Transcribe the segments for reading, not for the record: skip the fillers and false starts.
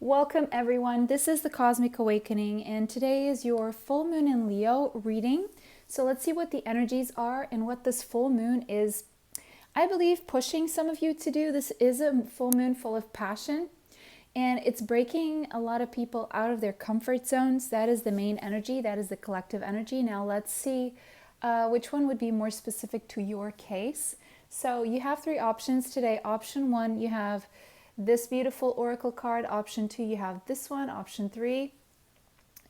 Welcome everyone, this is the Cosmic Awakening and today is your full moon in Leo reading. So let's see what the energies are and what this full moon is, I believe, pushing some of you to do. This is a full moon full of passion and it's breaking a lot of people out of their comfort zones. That is the main energy, that is the collective energy. Now let's see which one would be more specific to your case. So you have three options today. Option one, you have this beautiful oracle card. Option two, you have this one. Option three,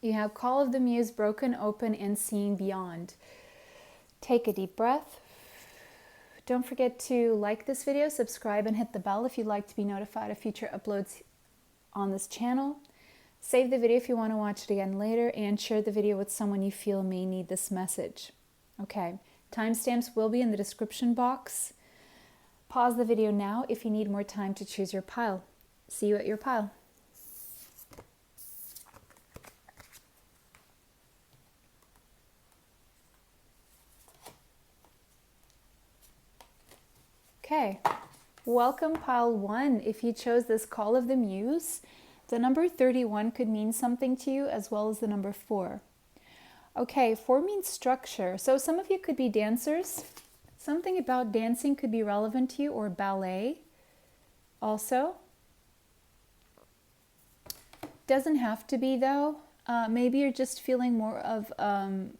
you have Call of the Muse, Broken Open and Seeing Beyond. Take a deep breath. Don't forget to like this video, subscribe and hit the bell if you'd like to be notified of future uploads on this channel. Save the video if you want to watch it again later and share the video with someone you feel may need this message. Okay, timestamps will be in the description box. Pause the video now if you need more time to choose your pile. See you at your pile. Okay, welcome pile 1. If you chose this Call of the Muse, the number 31 could mean something to you as well as the number 4. Okay, 4 means structure. So some of you could be dancers. Something about dancing could be relevant to you, or ballet also. Doesn't have to be though. Maybe you're just feeling more of a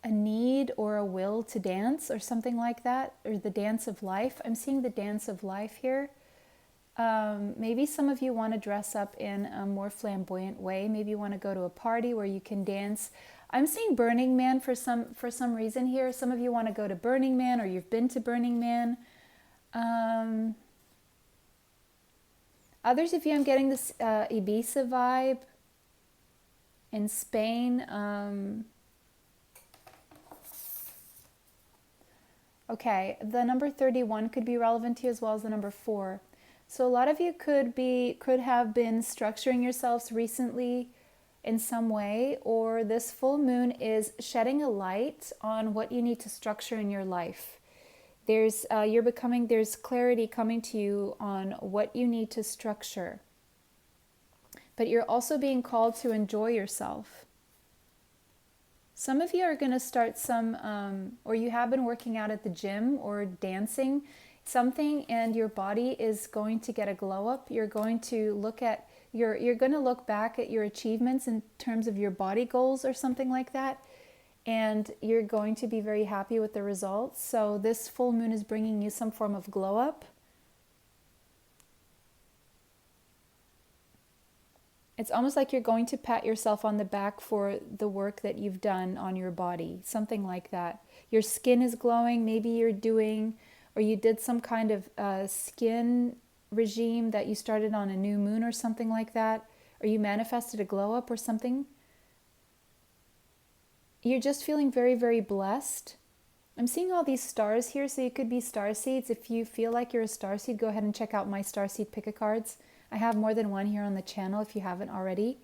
need or a will to dance or something like that, or the dance of life. I'm seeing the dance of life here. Maybe some of you want to dress up in a more flamboyant way. Maybe you want to go to a party where you can dance. I'm seeing Burning Man for some reason here. Some of you want to go to Burning Man, or you've been to Burning Man. Others of you, I'm getting this Ibiza vibe in Spain. Okay, the number 31 could be relevant to you as well as the number 4. So a lot of you could have been structuring yourselves recently in some way, or this full moon is shedding a light on what you need to structure in your life. There's clarity coming to you on what you need to structure. But you're also being called to enjoy yourself. Some of you are going to start or you have been working out at the gym or dancing something, and your body is going to get a glow up. You're going to look back at your achievements in terms of your body goals or something like that, and you're going to be very happy with the results. So this full moon is bringing you some form of glow up. It's almost like you're going to pat yourself on the back for the work that you've done on your body, something like that. Your skin is glowing. Maybe you're doing, or you did some kind of skin regime that you started on a new moon or something like that, or you manifested a glow up or something. You're just feeling very, very blessed. I'm seeing all these stars here, so you could be star seeds. If you feel like you're a star seed, go ahead and check out my star seed pick-a-cards. I have more than one here on the channel if you haven't already.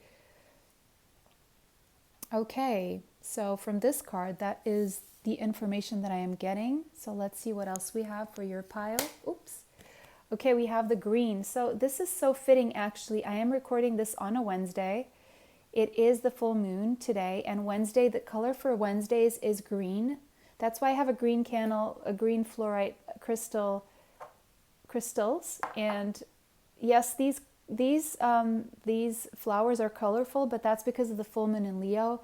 Okay, so from this card, that is the information that I am getting. So let's see what else we have for your pile. Oops. Okay, we have the green. So this is so fitting, actually. I am recording this on a Wednesday. It is the full moon today, and Wednesday, the color for Wednesdays is green. That's why I have a green candle, a green fluorite crystals, and yes, these flowers are colorful, but that's because of the full moon in Leo.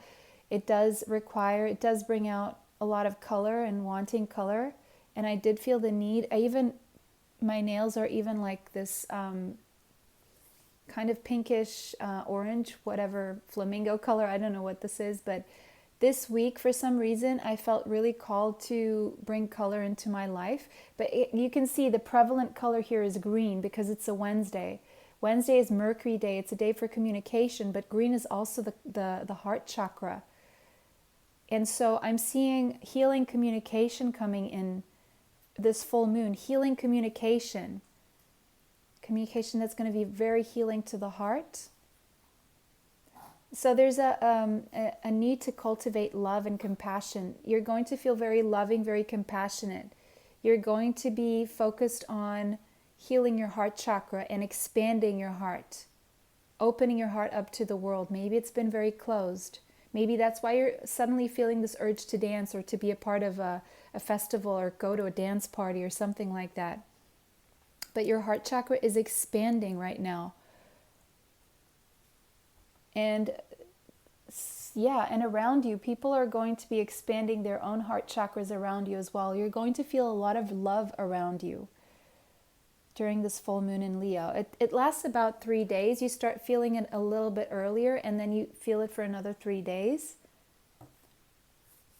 It does bring out a lot of color and wanting color, and I did feel the need. My nails are even like this kind of pinkish orange, whatever, flamingo color. I don't know what this is, but this week, for some reason, I felt really called to bring color into my life. But you can see the prevalent color here is green because it's a Wednesday. Wednesday is Mercury Day. It's a day for communication, but green is also the heart chakra. And so I'm seeing healing communication coming in this full moon. Healing communication. Communication that's going to be very healing to the heart. So there's a need to cultivate love and compassion. You're going to feel very loving, very compassionate. You're going to be focused on healing your heart chakra and expanding your heart, opening your heart up to the world. Maybe it's been very closed. Maybe that's why you're suddenly feeling this urge to dance or to be a part of a festival or go to a dance party or something like that. But your heart chakra is expanding right now. And yeah, and around you, people are going to be expanding their own heart chakras around you as well. You're going to feel a lot of love around you during this full moon in Leo. It lasts about 3 days. You start feeling it a little bit earlier, and then you feel it for another 3 days.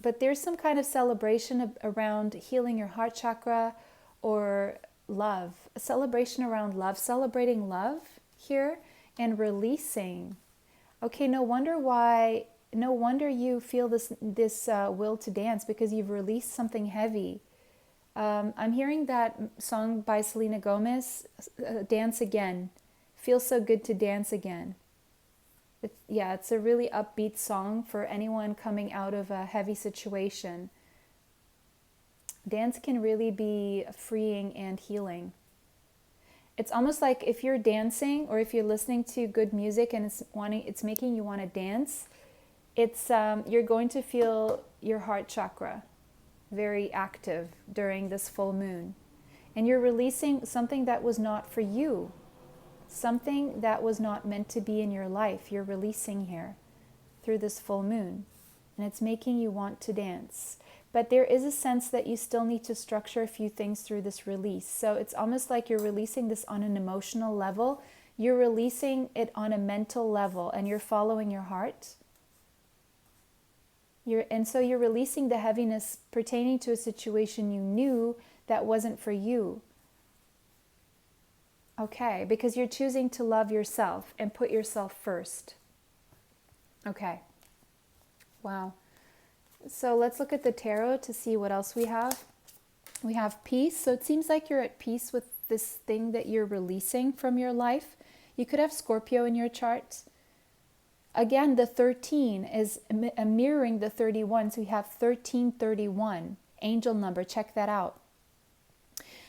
But there's some kind of celebration around healing your heart chakra or love. A celebration around love, celebrating love here and releasing. Okay, no wonder you feel this will to dance, because you've released something heavy. I'm hearing that song by Selena Gomez, Dance Again. Feels so good to dance again. It's a really upbeat song for anyone coming out of a heavy situation. Dance can really be freeing and healing. It's almost like if you're dancing or if you're listening to good music and it's making you want to dance, you're going to feel your heart chakra very active during this full moon. And you're releasing something that was not for you, something that was not meant to be in your life. You're releasing here through this full moon, and it's making you want to dance. But there is a sense that you still need to structure a few things through this release. So it's almost like you're releasing this on an emotional level. You're releasing it on a mental level, and you're following your heart. So you're releasing the heaviness pertaining to a situation you knew that wasn't for you. Okay, because you're choosing to love yourself and put yourself first. Okay. Wow. So let's look at the tarot to see what else we have. We have peace. So it seems like you're at peace with this thing that you're releasing from your life. You could have Scorpio in your chart. Again, the 13 is mirroring the 31. So we have 1331, angel number. Check that out.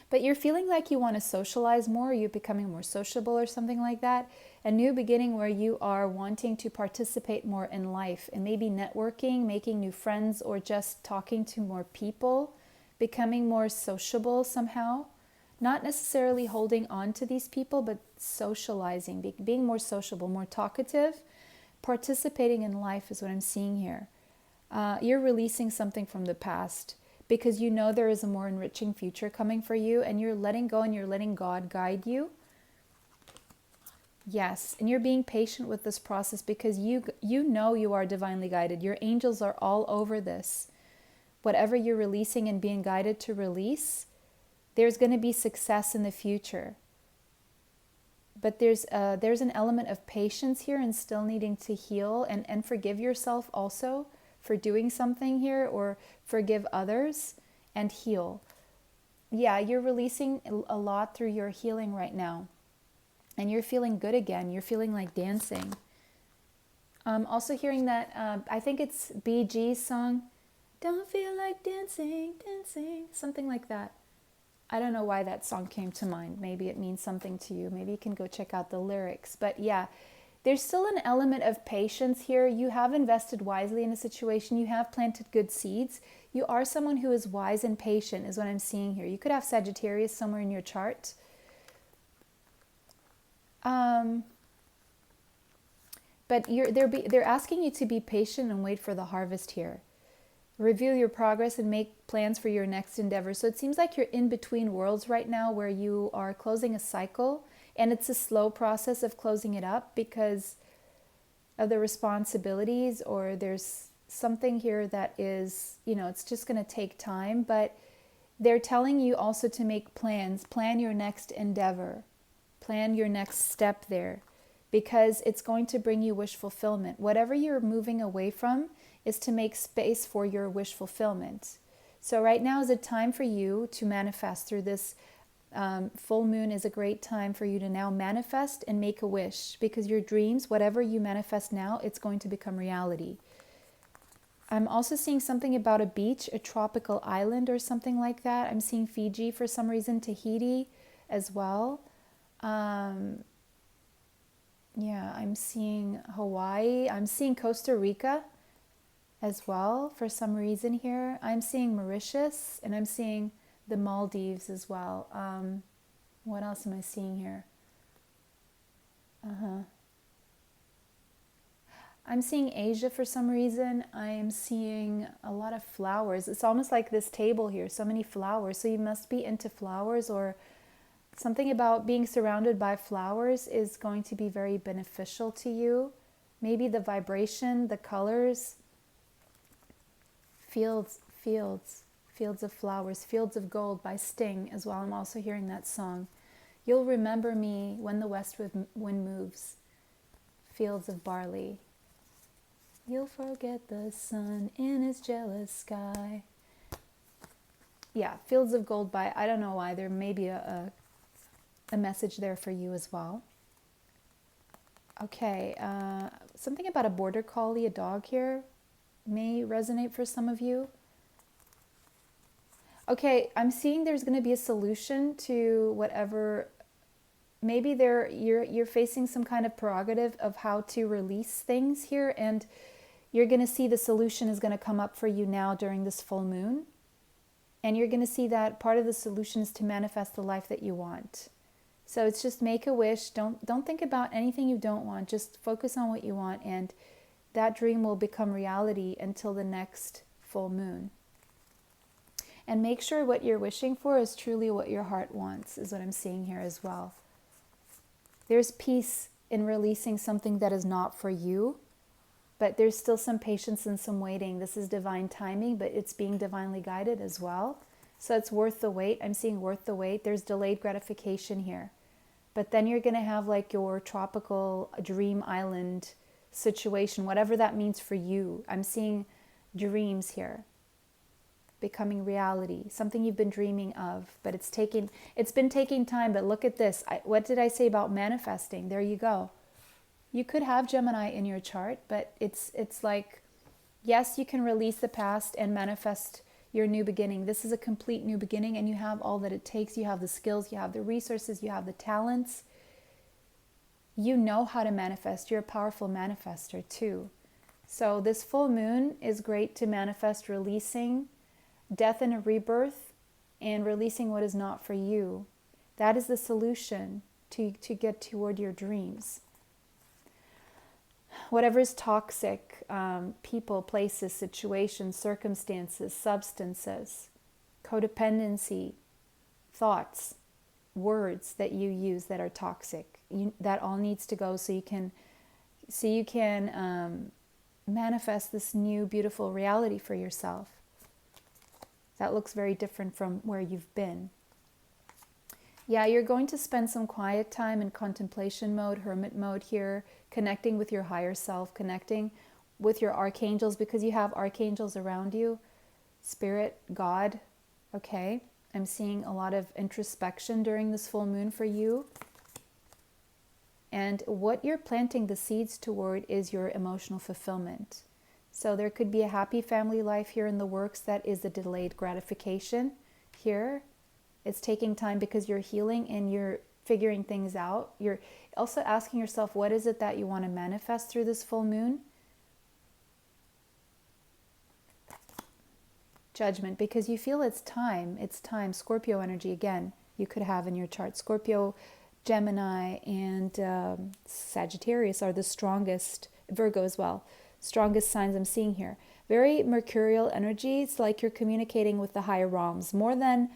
But you're feeling like you want to socialize more. You're becoming more sociable or something like that. A new beginning where you are wanting to participate more in life and maybe networking, making new friends, or just talking to more people, becoming more sociable somehow. Not necessarily holding on to these people, but socializing, being more sociable, more talkative. Participating in life is what I'm seeing here. You're releasing something from the past because you know there is a more enriching future coming for you, and you're letting go and you're letting God guide you. Yes, and you're being patient with this process because you know you are divinely guided. Your angels are all over this. Whatever you're releasing and being guided to release, there's going to be success in the future. But there's an element of patience here and still needing to heal and forgive yourself also for doing something here, or forgive others and heal. Yeah, you're releasing a lot through your healing right now. And you're feeling good again. You're feeling like dancing. Also hearing that, I think it's BG's song, Don't Feel Like Dancing, Dancing, something like that. I don't know why that song came to mind. Maybe it means something to you. Maybe you can go check out the lyrics. But yeah, there's still an element of patience here. You have invested wisely in a situation. You have planted good seeds. You are someone who is wise and patient is what I'm seeing here. You could have Sagittarius somewhere in your chart. But they're asking you to be patient and wait for the harvest here. Review your progress and make plans for your next endeavor. So it seems like you're in between worlds right now where you are closing a cycle, and it's a slow process of closing it up because of the responsibilities, or there's something here that is, it's just going to take time. But they're telling you also to make plans, plan your next endeavor. Plan your next step there, because it's going to bring you wish fulfillment. Whatever you're moving away from is to make space for your wish fulfillment. So right now is a time for you to manifest through this full moon. Is a great time for you to now manifest and make a wish, because your dreams, whatever you manifest now, it's going to become reality. I'm also seeing something about a beach, a tropical island or something like that. I'm seeing Fiji for some reason, Tahiti as well. Um, yeah, I'm seeing Hawaii. I'm seeing Costa Rica as well for some reason here. I'm seeing Mauritius and I'm seeing the Maldives as well. What else am I seeing here? Uh-huh. I'm seeing Asia for some reason. I am seeing a lot of flowers. It's almost like this table here, so many flowers. So you must be into flowers, or something about being surrounded by flowers is going to be very beneficial to you. Maybe the vibration, the colors, fields of flowers, Fields of Gold by Sting as well. I'm also hearing that song. You'll remember me when the west wind moves. Fields of barley. You'll forget the sun in his jealous sky. Yeah, Fields of Gold by, I don't know why, there may be a message there for you as well. Okay, something about a border collie, a dog here, may resonate for some of you. Okay, I'm seeing there's going to be a solution to whatever. Maybe you're facing some kind of prerogative of how to release things here, and you're going to see the solution is going to come up for you now during this full moon. And you're going to see that part of the solution is to manifest the life that you want. So it's just make a wish. Don't think about anything you don't want. Just focus on what you want, and that dream will become reality until the next full moon. And make sure what you're wishing for is truly what your heart wants, is what I'm seeing here as well. There's peace in releasing something that is not for you, but there's still some patience and some waiting. This is divine timing, but it's being divinely guided as well. So it's worth the wait. I'm seeing worth the wait. There's delayed gratification here. But then you're going to have like your tropical dream island situation, whatever that means for you. I'm seeing dreams here becoming reality, something you've been dreaming of, but it's been taking time. But look at this. What did I say about manifesting? There you go. You could have Gemini in your chart, but it's like, yes, you can release the past and manifest your new beginning. This is a complete new beginning, and you have all that it takes. You have the skills, you have the resources, you have the talents. You know how to manifest. You're a powerful manifester too. So this full moon is great to manifest releasing death and a rebirth, and releasing what is not for you. That is the solution to get toward your dreams. Whatever is toxic, people, places, situations, circumstances, substances, codependency, thoughts, words that you use that are toxic, that all needs to go so you can manifest this new beautiful reality for yourself. That looks very different from where you've been. Yeah, you're going to spend some quiet time in contemplation mode, hermit mode here, connecting with your higher self, connecting with your archangels, because you have archangels around you, spirit, God. Okay, I'm seeing a lot of introspection during this full moon for you. And what you're planting the seeds toward is your emotional fulfillment. So there could be a happy family life here in the works that is a delayed gratification here. It's taking time because you're healing and you're figuring things out. You're also asking yourself, what is it that you want to manifest through this full moon? Judgment, because you feel it's time. It's time. Scorpio energy, again, you could have in your chart. Scorpio, Gemini, and Sagittarius are the strongest, Virgo as well, strongest signs I'm seeing here. Very mercurial energy. It's like you're communicating with the higher realms more than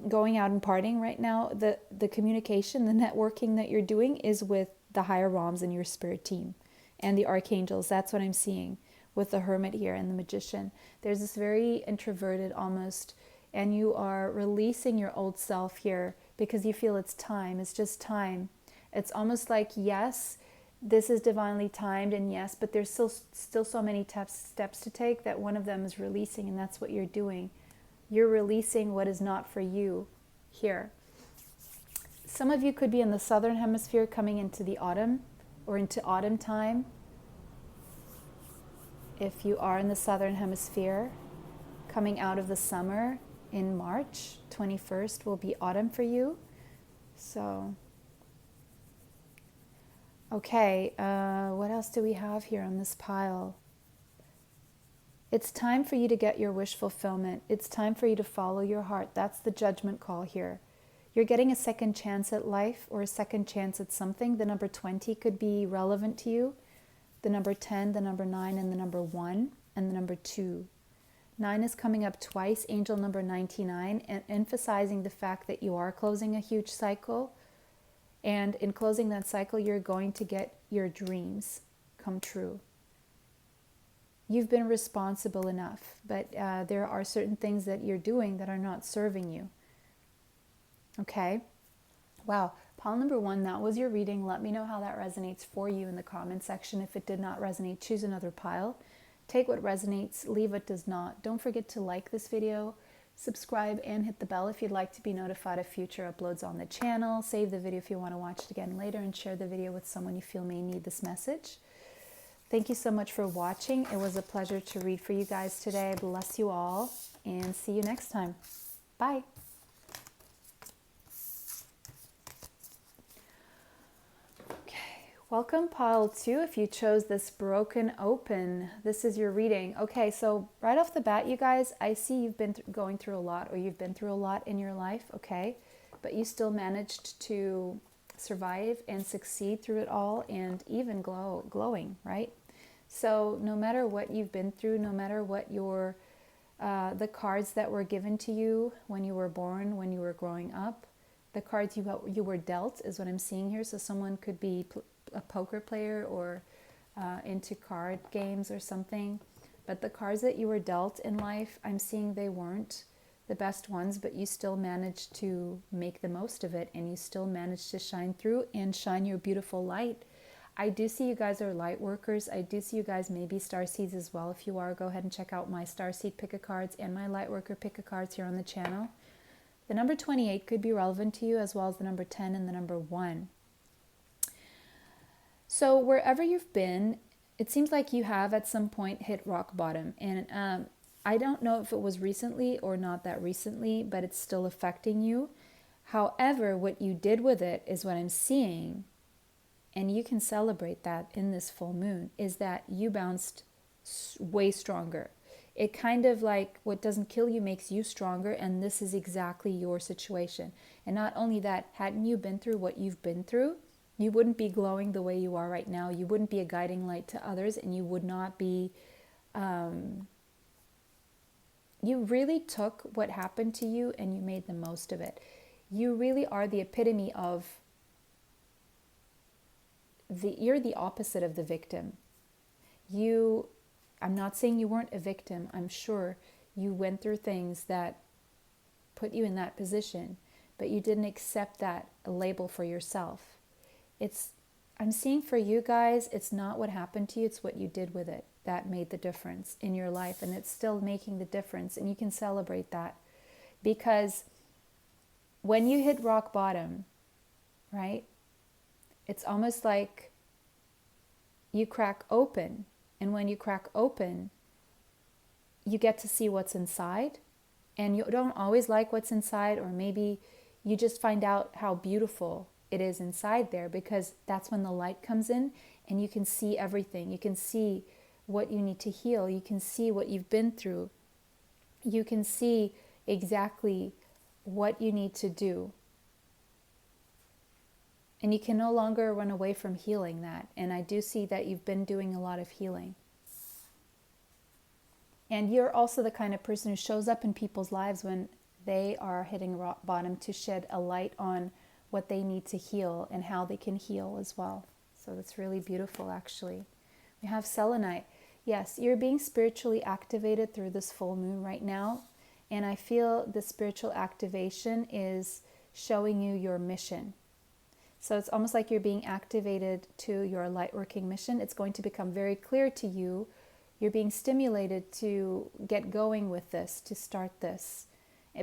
going out and partying right now. The communication, the networking that you're doing is with the higher realms and your spirit team and the archangels. That's what I'm seeing with the hermit here and the magician. There's this very introverted almost, and you are releasing your old self here because you feel it's time. It's just time. It's almost like, yes, this is divinely timed, and yes, but there's still so many steps to take, that one of them is releasing, and that's what you're doing. You're releasing what is not for you here. Some of you could be in the southern hemisphere coming into the autumn or into autumn time. If you are in the southern hemisphere, coming out of the summer in March 21st will be autumn for you. So, okay, what else do we have here on this pile? It's time for you to get your wish fulfillment. It's time for you to follow your heart. That's the judgment call here. You're getting a second chance at life or a second chance at something. The number 20 could be relevant to you. The number 10, the number 9, and the number 1, and the number 2. 9 is coming up twice, angel number 99, and emphasizing the fact that you are closing a huge cycle. And in closing that cycle, you're going to get your dreams come true. You've been responsible enough, but there are certain things that you're doing that are not serving you. Okay? Wow. Pile number 1, that was your reading. Let me know how that resonates for you in the comment section. If it did not resonate, choose another pile. Take what resonates, leave what does not. Don't forget to like this video, subscribe, and hit the bell if you'd like to be notified of future uploads on the channel. Save the video if you want to watch it again later, and share the video with someone you feel may need this message. Thank you so much for watching. It was a pleasure to read for you guys today. Bless you all, and see you next time. Bye. Welcome, pile 2. If you chose this broken open, this is your reading. Okay, so right off the bat, you guys, I see you've been going through a lot, or you've been through a lot in your life, okay? But you still managed to survive and succeed through it all, and even glowing, right? So no matter what you've been through, no matter what your the cards that were given to you when you were born, when you were growing up, the cards you were dealt is what I'm seeing here. So someone could be a poker player or into card games or something, but the cards that you were dealt in life, I'm seeing they weren't the best ones, but you still managed to make the most of it, and you still managed to shine through and shine your beautiful light. I do see you guys are light workers. I do see you guys may be starseeds as well. If you are, go ahead and check out my starseed pick-a-cards and my light worker pick-a-cards here on the channel. The number 28 could be relevant to you, as well as the number 10 and the number 1. So wherever you've been, it seems like you have at some point hit rock bottom. And I don't know if it was recently or not that recently, but it's still affecting you. However, what you did with it is what I'm seeing, and you can celebrate that in this full moon, is that you bounced way stronger. It kind of like what doesn't kill you makes you stronger, and this is exactly your situation. And not only that, hadn't you been through what you've been through, you wouldn't be glowing the way you are right now. You wouldn't be a guiding light to others, and you would not be... you really took what happened to you and you made the most of it. You really are the epitome of... you're the opposite of the victim. I'm not saying you weren't a victim. I'm sure you went through things that put you in that position, but you didn't accept that label for yourself. I'm seeing for you guys, it's not what happened to you, it's what you did with it that made the difference in your life, and it's still making the difference, and you can celebrate that. Because when you hit rock bottom, right, it's almost like you crack open. And when you crack open, you get to see what's inside. And you don't always like what's inside, or maybe you just find out how beautiful it is inside there, because that's when the light comes in and you can see everything. You can see what you need to heal. You can see what you've been through. You can see exactly what you need to do. And you can no longer run away from healing that. And I do see that you've been doing a lot of healing. And you're also the kind of person who shows up in people's lives when they are hitting rock bottom to shed a light on what they need to heal and how they can heal as well. So that's really beautiful, actually. We have selenite. Yes, you're being spiritually activated through this full moon right now. And I feel the spiritual activation is showing you your mission. So it's almost like you're being activated to your light working mission. It's going to become very clear to you. You're being stimulated to get going with this, to start this.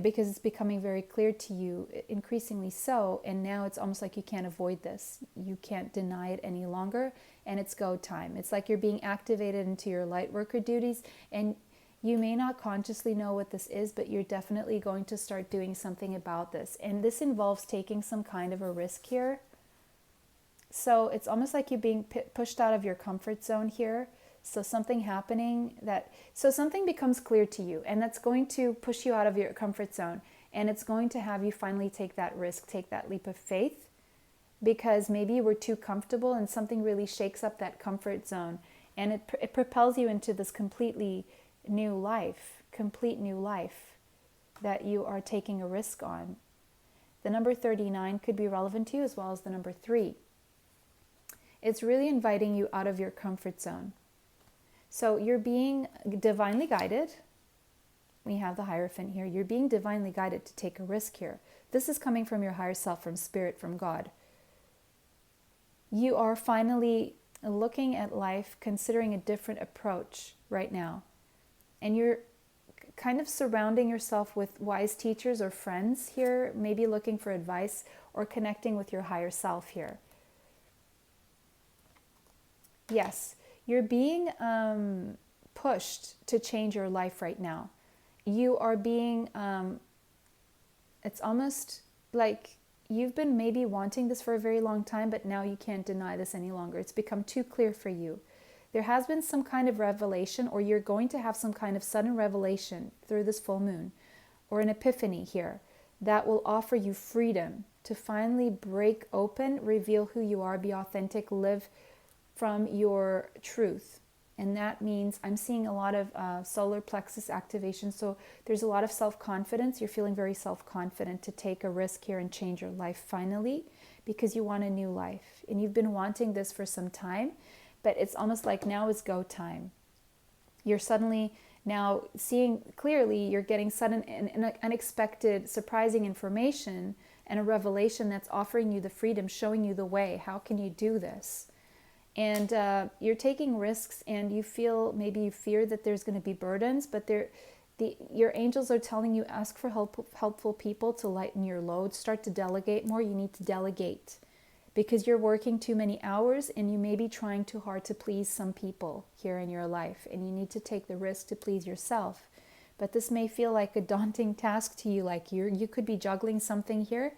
because it's becoming very clear to you, increasingly so, and now it's almost like you can't avoid this. You can't deny it any longer, and it's go time. It's like you're being activated into your light worker duties, and you may not consciously know what this is, but you're definitely going to start doing something about this. And this involves taking some kind of a risk here. So it's almost like you're being pushed out of your comfort zone here. So something becomes clear to you, and that's going to push you out of your comfort zone, and it's going to have you finally take that risk, take that leap of faith, because maybe you were too comfortable and something really shakes up that comfort zone, and it propels you into this complete new life that you are taking a risk on. The number 39 could be relevant to you, as well as the number 3. It's really inviting you out of your comfort zone. So you're being divinely guided. We have the Hierophant here. You're being divinely guided to take a risk here. This is coming from your higher self, from Spirit, from God. You are finally looking at life, considering a different approach right now. And you're kind of surrounding yourself with wise teachers or friends here, maybe looking for advice or connecting with your higher self here. Yes. You're being pushed to change your life right now. You are being, it's almost like you've been maybe wanting this for a very long time, but now you can't deny this any longer. It's become too clear for you. There has been some kind of revelation, or you're going to have some kind of sudden revelation through this full moon, or an epiphany here, that will offer you freedom to finally break open, reveal who you are, be authentic, live from your truth. And that means I'm seeing a lot of solar plexus activation. So there's a lot of self-confidence. You're feeling very self-confident to take a risk here and change your life finally, because you want a new life. And you've been wanting this for some time, but it's almost like now is go time. You're suddenly now seeing clearly, you're getting sudden and unexpected, surprising information and a revelation that's offering you the freedom, showing you the way. How can you do this? And you're taking risks, and you fear that there's going to be burdens, but your angels are telling you, ask for helpful people to lighten your load. Start to delegate more. You need to delegate, because you're working too many hours, and you may be trying too hard to please some people here in your life, and you need to take the risk to please yourself. But this may feel like a daunting task to you, like you could be juggling something here.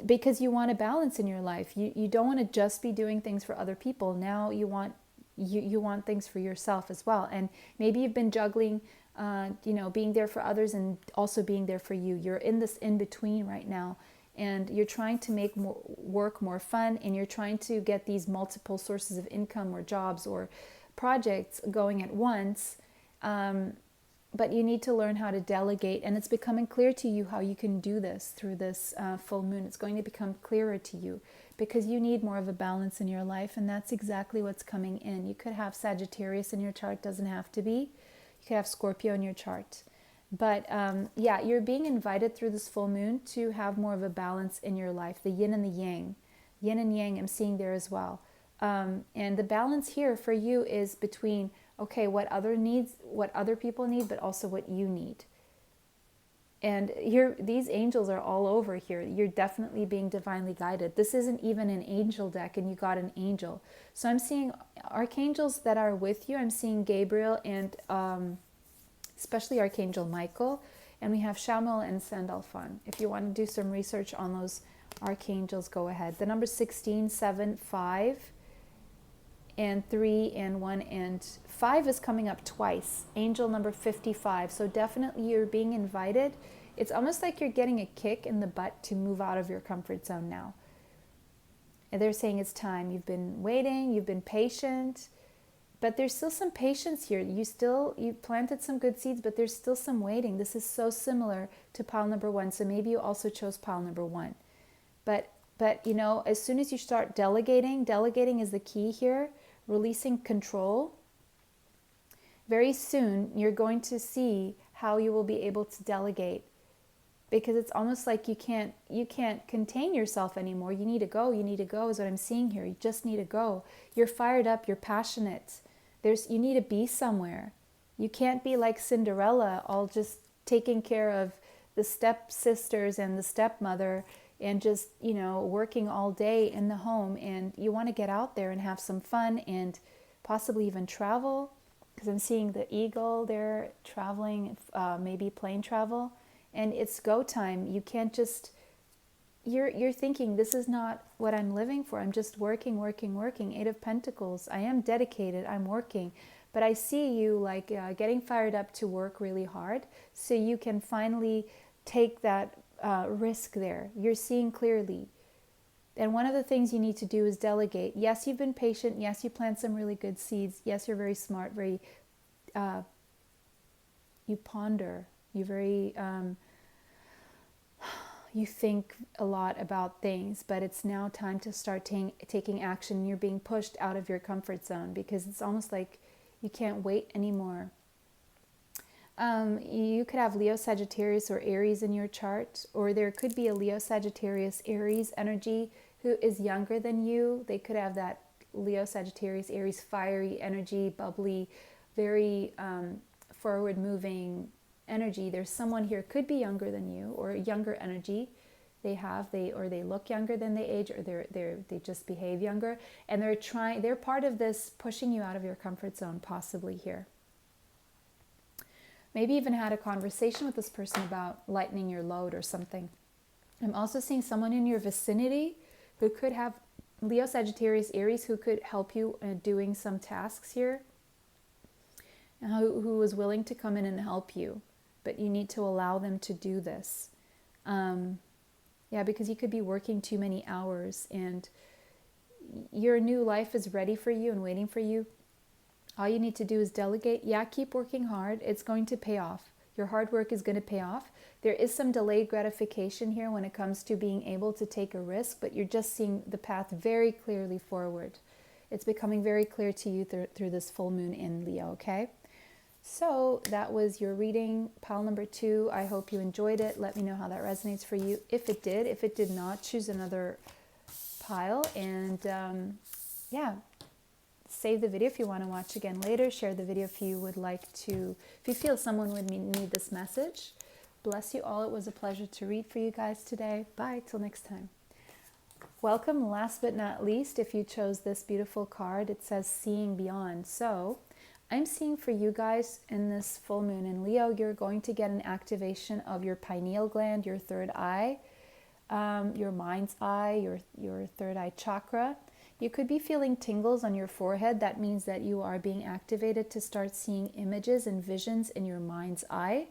Because you want a balance in your life. You don't want to just be doing things for other people. Now you want things for yourself as well. And maybe you've been juggling, being there for others and also being there for you. You're in this in-between right now, and you're trying to make work more fun, and you're trying to get these multiple sources of income or jobs or projects going at once. But you need to learn how to delegate, and it's becoming clear to you how you can do this through this full moon. It's going to become clearer to you, because you need more of a balance in your life, and that's exactly what's coming in. You could have Sagittarius in your chart, doesn't have to be. You could have Scorpio in your chart. But you're being invited through this full moon to have more of a balance in your life, the yin and the yang. Yin and yang I'm seeing there as well. And the balance here for you is between, okay, what other people need, but also what you need. And here, these angels are all over here. You're definitely being divinely guided. This isn't even an angel deck, and you got an angel. So I'm seeing archangels that are with you. I'm seeing Gabriel and especially Archangel Michael. And we have Shamuel and Sandalphon. If you want to do some research on those archangels, go ahead. The number 16, 7, 5, and 3, and 1, and 5 is coming up twice. Angel number 55. So definitely you're being invited. It's almost like you're getting a kick in the butt to move out of your comfort zone now. And they're saying it's time. You've been waiting, you've been patient, but there's still some patience here. You planted some good seeds, but there's still some waiting. This is so similar to pile number 1. So maybe you also chose pile number 1. But as soon as you start delegating is the key here, releasing control. Very soon you're going to see how you will be able to delegate, because it's almost like you can't contain yourself anymore. You need to go is what I'm seeing here. You just need to go. You're fired up, you're passionate. You need to be somewhere. You can't be like Cinderella, all just taking care of the stepsisters and the stepmother and just, working all day in the home, and you want to get out there and have some fun and possibly even travel, because I'm seeing the eagle there traveling, maybe plane travel, and it's go time. You can't just, you're thinking, this is not what I'm living for. I'm just working. Eight of Pentacles. I am dedicated. I'm working. But I see you like getting fired up to work really hard so you can finally take that risk there. You're seeing clearly. And one of the things you need to do is delegate. Yes, you've been patient. Yes, you plant some really good seeds. Yes, you're very smart. You ponder. You think a lot about things, but it's now time to start taking action. You're being pushed out of your comfort zone because it's almost like you can't wait anymore. You could have Leo, Sagittarius, or Aries in your chart, or there could be a Leo, Sagittarius, Aries energy who is younger than you. They could have that Leo, Sagittarius, Aries, fiery energy, bubbly, very forward-moving energy. There's someone here could be younger than you, or younger energy. They look younger than they age, or they just behave younger, and they're part of this pushing you out of your comfort zone, possibly here. Maybe even had a conversation with this person about lightening your load or something. I'm also seeing someone in your vicinity who could have Leo, Sagittarius, Aries, who could help you doing some tasks here, who is willing to come in and help you, but you need to allow them to do this. Because you could be working too many hours and your new life is ready for you and waiting for you. All you need to do is delegate. Yeah, keep working hard. It's going to pay off. Your hard work is going to pay off. There is some delayed gratification here when it comes to being able to take a risk, but you're just seeing the path very clearly forward. It's becoming very clear to you through this full moon in Leo, okay? So that was your reading, pile number 2. I hope you enjoyed it. Let me know how that resonates for you. If it did. If it did not, choose another pile. And save the video if you want to watch again later. Share the video if you would like to, if you feel someone would need this message. Bless you all. It was a pleasure to read for you guys today. Bye. Till next time. Welcome. Last but not least, if you chose this beautiful card, it says Seeing Beyond. So I'm seeing for you guys in this full moon in Leo, you're going to get an activation of your pineal gland, your third eye, your mind's eye, your third eye chakra. You could be feeling tingles on your forehead. That means that you are being activated to start seeing images and visions in your mind's eye.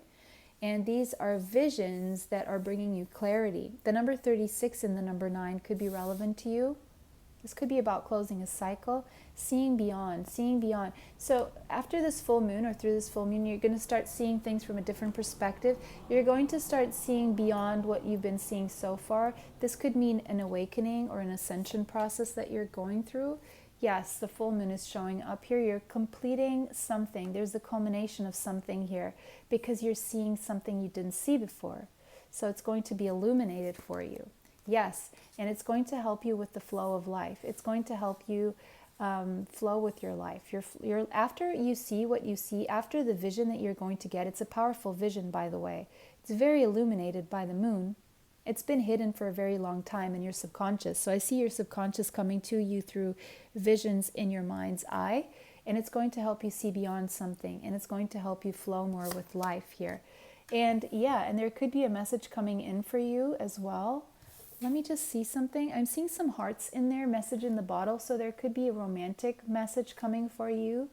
And these are visions that are bringing you clarity. The number 36 and the number 9 could be relevant to you. This could be about closing a cycle, seeing beyond. So after this full moon or through this full moon, you're going to start seeing things from a different perspective. You're going to start seeing beyond what you've been seeing so far. This could mean an awakening or an ascension process that you're going through. Yes, the full moon is showing up here. You're completing something. There's the culmination of something here because you're seeing something you didn't see before. So it's going to be illuminated for you. Yes, and it's going to help you with the flow of life. It's going to help you flow with your life. After you see what you see, after the vision that you're going to get, it's a powerful vision, by the way. It's very illuminated by the moon. It's been hidden for a very long time in your subconscious. So I see your subconscious coming to you through visions in your mind's eye, and it's going to help you see beyond something, and it's going to help you flow more with life here. And there could be a message coming in for you as well. Let me just see something. I'm seeing some hearts in there, message in the bottle. So there could be a romantic message coming for you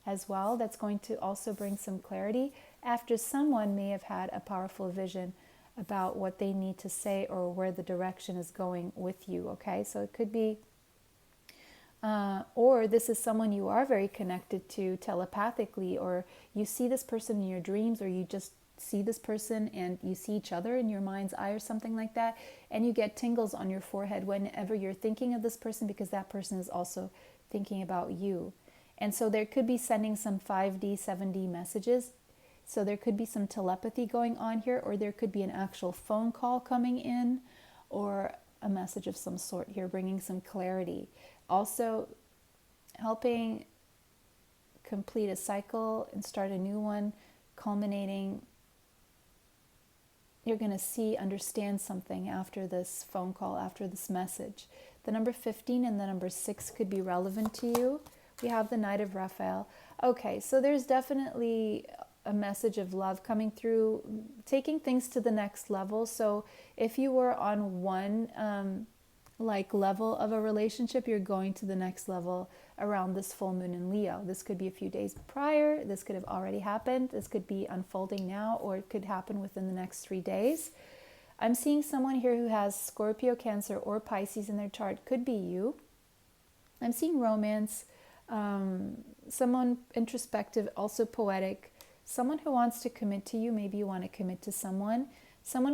as well. That's going to also bring some clarity after someone may have had a powerful vision about what they need to say or where the direction is going with you. Okay, so it could be, or this is someone you are very connected to telepathically, or you see this person in your dreams, or you just see this person and you see each other in your mind's eye or something like that, and you get tingles on your forehead whenever you're thinking of this person because that person is also thinking about you. And so there could be sending some 5D, 7D messages. So there could be some telepathy going on here, or there could be an actual phone call coming in, or a message of some sort here, bringing some clarity. Also helping complete a cycle and start a new one, culminating you're going to see, understand something after this phone call, after this message. The number 15 and the number 6 could be relevant to you. We have the Knight of Raphael. Okay, so there's definitely a message of love coming through, taking things to the next level. So if you were on one level of a relationship, you're going to the next level around this full moon in Leo. This could be a few days prior, this could have already happened, this could be unfolding now, or it could happen within the next 3 days. I'm seeing someone here who has Scorpio, Cancer, or Pisces in their chart. Could be you. I'm seeing romance, someone introspective, also poetic, someone who wants to commit to you. Maybe you want to commit to someone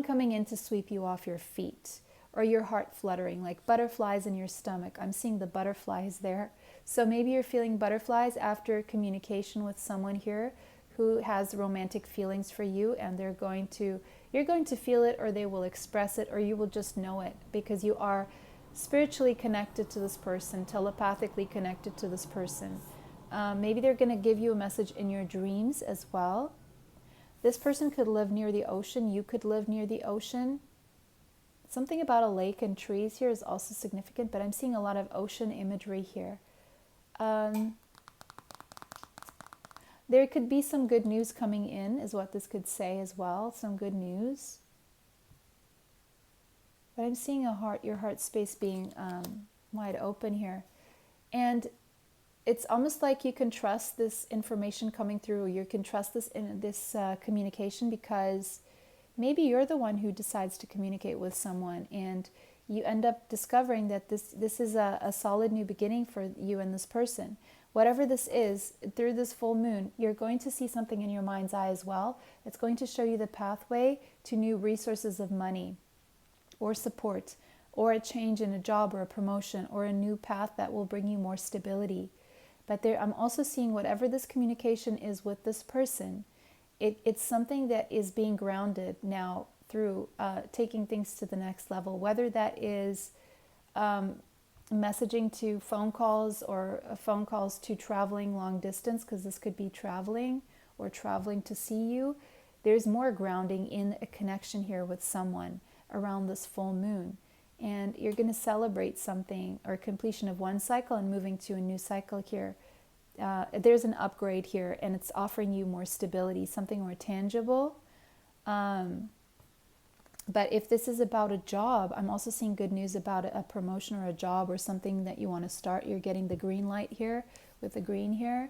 coming in to sweep you off your feet, or your heart fluttering like butterflies in your stomach. I'm seeing the butterflies there. So maybe you're feeling butterflies after communication with someone here who has romantic feelings for you, and you're going to feel it, or they will express it, or you will just know it because you are spiritually connected to this person, telepathically connected to this person. Maybe they're going to give you a message in your dreams as well. This person could live near the ocean. You could live near the ocean. Something about a lake and trees here is also significant, but I'm seeing a lot of ocean imagery here. There could be some good news coming in, is what this could say as well. Some good news. But I'm seeing your heart space being wide open here. And it's almost like you can trust this information coming through, or you can trust this communication, because maybe you're the one who decides to communicate with someone, and you end up discovering that this is a solid new beginning for you and this person. Whatever this is, through this full moon, you're going to see something in your mind's eye as well. It's going to show you the pathway to new resources of money or support, or a change in a job or a promotion, or a new path that will bring you more stability. But I'm also seeing whatever this communication is with this person, it's something that is being grounded now through taking things to the next level, whether that is messaging to phone calls, or phone calls to traveling long distance, because this could be traveling or traveling to see you. There's more grounding in a connection here with someone around this full moon. And you're going to celebrate something, or completion of one cycle and moving to a new cycle here. There's an upgrade here, and it's offering you more stability, something more tangible. But if this is about a job, I'm also seeing good news about a promotion or a job or something that you want to start. You're getting the green light here with the green here,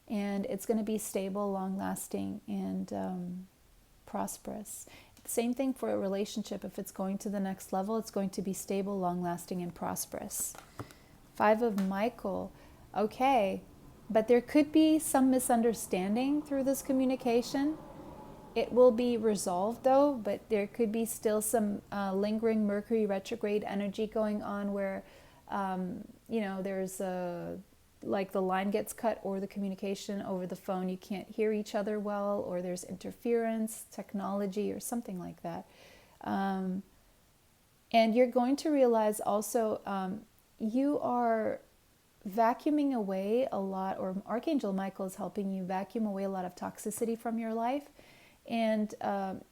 and it's going to be stable, long-lasting, and prosperous. Same thing for a relationship. If it's going to the next level, it's going to be stable, long-lasting, and prosperous. 5 of Michael. Okay, but there could be some misunderstanding through this communication. It will be resolved though, but there could be still some lingering Mercury retrograde energy going on where, there's like the line gets cut, or the communication over the phone, you can't hear each other well, or there's interference, technology, or something like that. And you're going to realize also you are vacuuming away a lot, or Archangel Michael is helping you vacuum away a lot of toxicity from your life. And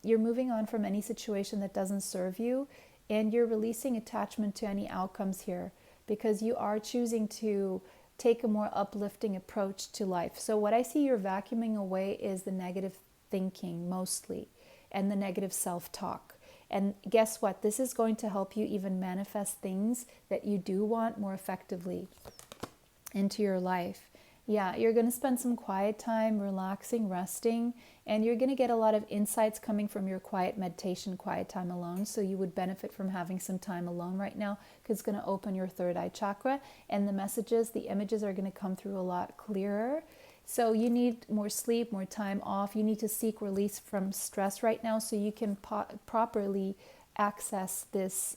you're moving on from any situation that doesn't serve you, and you're releasing attachment to any outcomes here, because you are choosing to take a more uplifting approach to life. So what I see you're vacuuming away is the negative thinking mostly, and the negative self-talk. And guess what? This is going to help you even manifest things that you do want more effectively into your life. Yeah, you're going to spend some quiet time relaxing, resting, and you're going to get a lot of insights coming from your quiet meditation, quiet time alone. So you would benefit from having some time alone right now, because it's going to open your third eye chakra, and the messages, the images are going to come through a lot clearer. So you need more sleep, more time off. You need to seek release from stress right now, so you can properly access these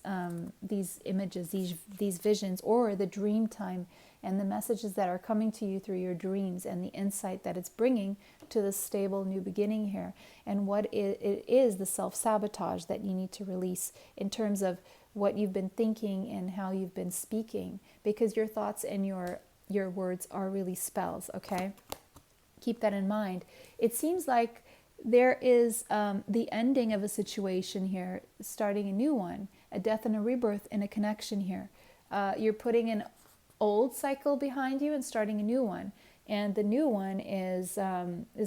images, these visions, or the dream time, and the messages that are coming to you through your dreams, and the insight that it's bringing to the stable new beginning here, and what it is the self-sabotage that you need to release in terms of what you've been thinking and how you've been speaking, because your thoughts and your words are really spells, okay? Keep that in mind. It seems like There is the ending of a situation here, starting a new one, a death and a rebirth in a connection here. You're putting an old cycle behind you and starting a new one. And the new one is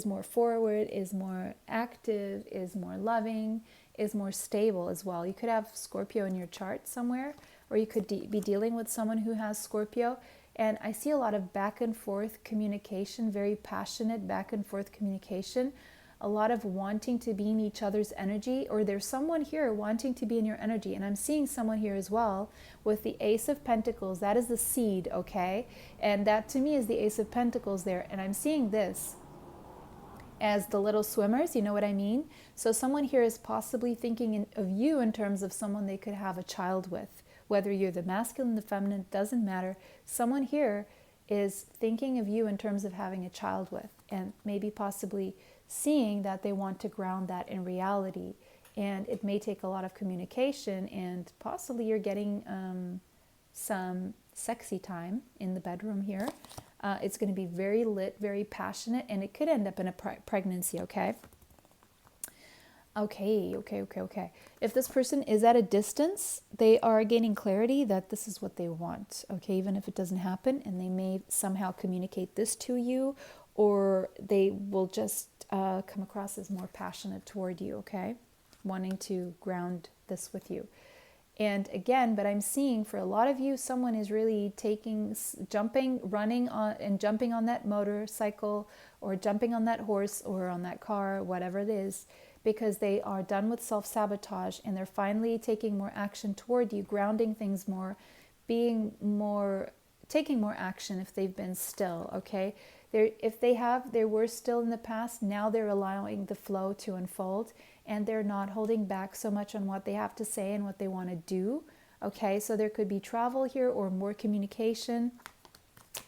more forward, is more active, is more loving, is more stable as well. You could have Scorpio in your chart somewhere, or you could be dealing with someone who has Scorpio. And I see a lot of back and forth communication, very passionate back and forth communication, a lot of wanting to be in each other's energy, or there's someone here wanting to be in your energy. And I'm seeing someone here as well with the Ace of Pentacles. That is the seed, okay? And that to me is the Ace of Pentacles there. And I'm seeing this as the little swimmers, you know what I mean? So someone here is possibly thinking of you in terms of someone they could have a child with. Whether you're the masculine, the feminine, doesn't matter. Someone here is thinking of you in terms of having a child with, and maybe possibly seeing that they want to ground that in reality. And it may take a lot of communication, and possibly you're getting some sexy time in the bedroom here. It's going to be very lit, very passionate, and it could end up in a pregnancy, okay? Okay. If this person is at a distance, they are gaining clarity that this is what they want, okay? Even if it doesn't happen, and they may somehow communicate this to you, or they will just come across as more passionate toward you, okay? Wanting to ground this with you. And again, but I'm seeing for a lot of you, someone is really running on and jumping on that motorcycle, or jumping on that horse, or on that car, whatever it is, because they are done with self-sabotage and they're finally taking more action toward you, grounding things more, taking more action if they've been still, okay? They were still in the past, now they're allowing the flow to unfold, and they're not holding back so much on what they have to say and what they want to do, okay? So there could be travel here or more communication,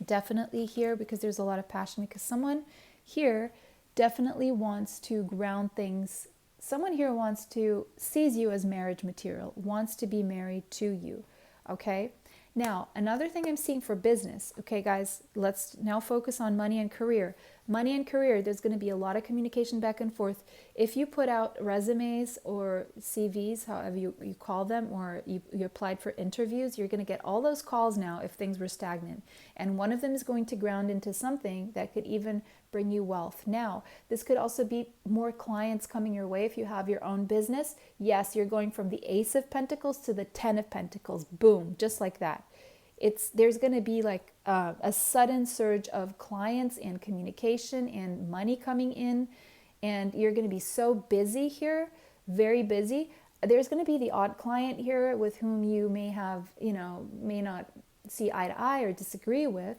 definitely here, because there's a lot of passion, because someone here definitely wants to ground things. Someone here sees you as marriage material, wants to be married to you, okay? Now, another thing I'm seeing for business, okay, guys, let's now focus on money and career. Money and career, there's going to be a lot of communication back and forth. If you put out resumes or CVs, however you call them, or you applied for interviews, you're going to get all those calls now if things were stagnant. And one of them is going to ground into something that could even bring you wealth. Now, this could also be more clients coming your way if you have your own business. Yes, you're going from the Ace of Pentacles to the Ten of Pentacles. Boom, just like that. There's going to be like a sudden surge of clients and communication and money coming in, and you're going to be so busy here, very busy. There's going to be the odd client here with whom you may not see eye to eye or disagree with,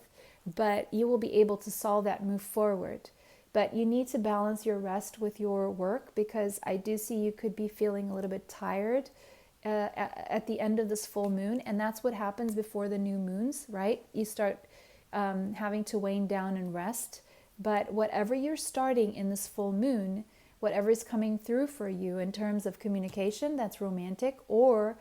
but you will be able to solve that, move forward. But you need to balance your rest with your work, because I do see you could be feeling a little bit tired at the end of this full moon, and that's what happens before the new moons, right? You start having to wane down and rest. But whatever you're starting in this full moon, whatever is coming through for you in terms of communication, that's romantic, or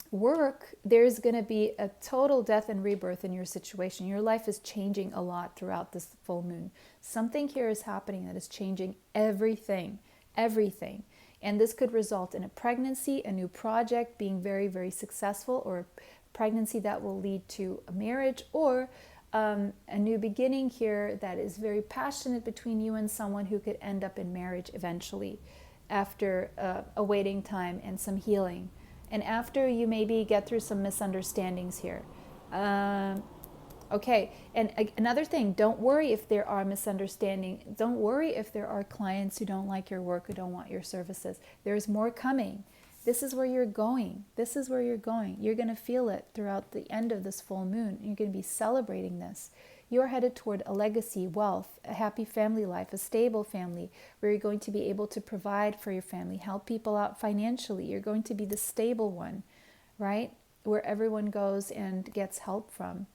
work, there's going to be a total death and rebirth in your situation. Your life is changing a lot throughout this full moon. Something here is happening that is changing everything. And this could result in a pregnancy, a new project being very, very successful, or a pregnancy that will lead to a marriage, or a new beginning here that is very passionate between you and someone who could end up in marriage eventually, after a waiting time and some healing. And after you maybe get through some misunderstandings here. Okay, and another thing, don't worry if there are misunderstandings. Don't worry if there are clients who don't like your work, who don't want your services. There's more coming. This is where you're going. You're going to feel it throughout the end of this full moon. You're going to be celebrating this. You're headed toward a legacy, wealth, a happy family life, a stable family, where you're going to be able to provide for your family, help people out financially. You're going to be the stable one, right? Where everyone goes and gets help from.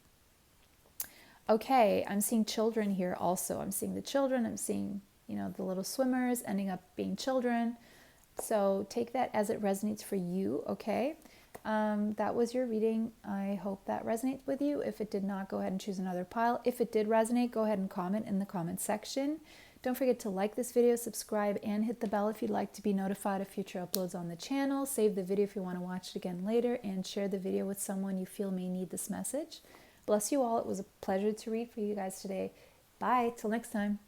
Okay, I'm seeing children here also. I'm seeing the children. I'm seeing, the little swimmers ending up being children. So take that as it resonates for you, okay? That was your reading. I hope that resonates with you. If it did not, go ahead and choose another pile. If it did resonate, go ahead and comment in the comment section. Don't forget to like this video, subscribe, and hit the bell if you'd like to be notified of future uploads on the channel. Save the video if you want to watch it again later, and share the video with someone you feel may need this message. Bless you all. It was a pleasure to read for you guys today. Bye. Till next time.